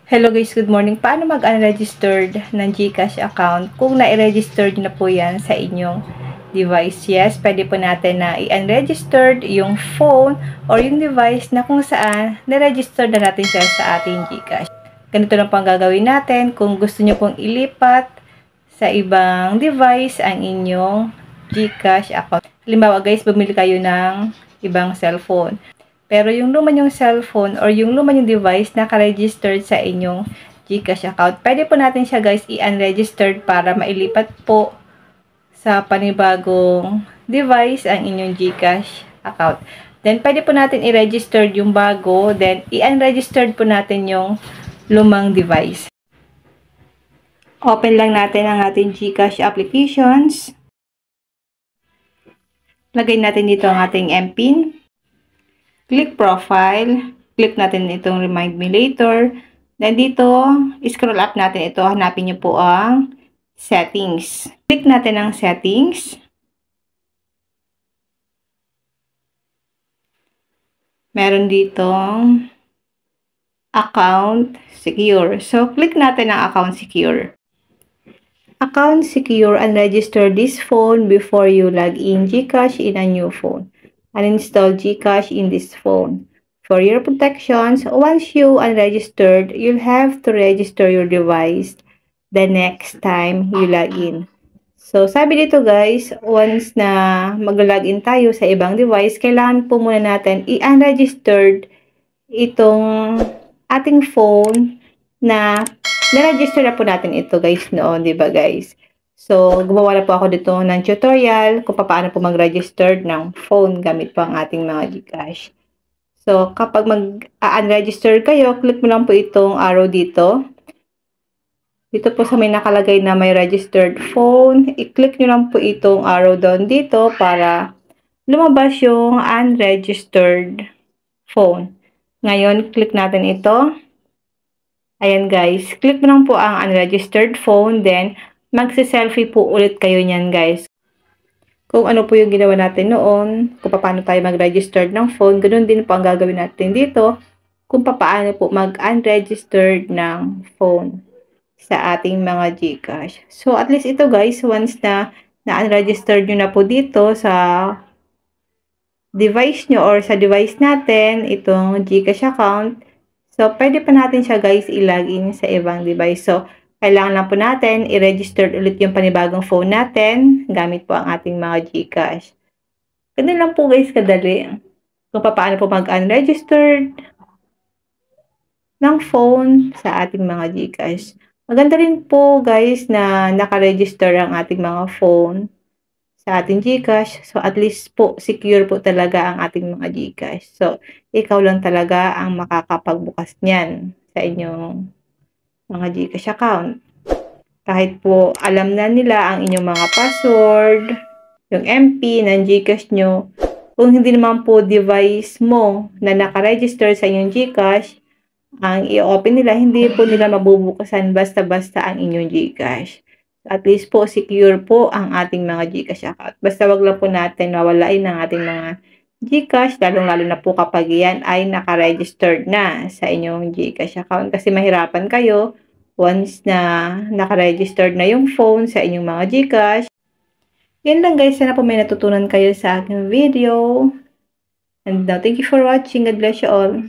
Hello guys, good morning. Paano mag-unregistered ng GCash account kung na-registered na po yan sa inyong device? Yes, pwede po natin na i-unregistered yung phone or yung device na kung saan na-register na natin siya sa ating GCash. Ganito lang po ang gagawin natin kung gusto nyo pong ilipat sa ibang device ang inyong GCash account. Halimbawa guys, bumili kayo ng ibang cellphone. Pero yung luma yung cellphone or yung luma yung device na naka-registered sa inyong GCash account, pwede po natin siya guys i-unregistered para mailipat po sa panibagong device ang inyong GCash account. Then, pwede po natin i-registered yung bago, then i-unregistered po natin yung lumang device. Open lang natin ang ating GCash applications. Lagay natin dito ang ating MPIN. Click profile, click natin itong remind me later. Then dito, scroll up natin ito. Hanapin niyo po ang settings. Click natin ang settings. Meron ditong account secure. So, click natin ang account secure. Account secure and register this phone before you log in GCash in a new phone. Uninstall GCash in this phone. For your protections, once you unregistered, you'll have to register your device the next time you log in. So, sabi dito guys, once na mag-login tayo sa ibang device, kailangan po muna natin i-unregistered itong ating phone na na-register na po natin ito guys noon, di ba guys? So, gumawa na po ako dito ng tutorial kung paano po mag-register ng phone gamit po ang ating mga GCash. So, kapag mag-unregister kayo, click mo lang po itong arrow dito. Dito po sa may nakalagay na may registered phone, i-click nyo lang po itong arrow down dito para lumabas yung unregistered phone. Ngayon, click natin ito. Ayan guys, click mo lang po ang unregistered phone, then magse-selfie po ulit kayo niyan guys. Kung ano po yung ginawa natin noon, kung paano tayo mag-register ng phone, ganoon din po ang gagawin natin dito kung paano po mag-unregistered ng phone sa ating mga GCash. So at least ito guys, once na na-unregistered nyo na po dito sa device nyo or sa device natin, itong GCash account, so pwede pa natin siya guys i-login sa ibang device. So kailangan lang po natin i-register ulit yung panibagong phone natin gamit po ang ating mga GCash. Ganun lang po guys kadali kung paano po mag-unregistered ng phone sa ating mga GCash. Maganda rin po guys na naka-register ang ating mga phone sa ating GCash. So at least po secure po talaga ang ating mga GCash. So ikaw lang talaga ang makakapagbukas niyan sa inyong mga GCash account. Kahit po alam na nila ang inyong mga password, yung MPIN ng GCash nyo, kung hindi naman po device mo na nakaregister sa inyong GCash, ang i-open nila, hindi po nila mabubukasan basta-basta ang inyong GCash. At least po, secure po ang ating mga GCash account. Basta wag lang po natin mawalain ang ating mga GCash, lalong-lalo na po kapag yan ay nakaregistered na sa inyong GCash account. Kasi mahirapan kayo once na nakaregistered na yung phone sa inyong mga GCash. Yan lang guys, sana po may natutunan kayo sa aking video. And now, thank you for watching. God bless you all.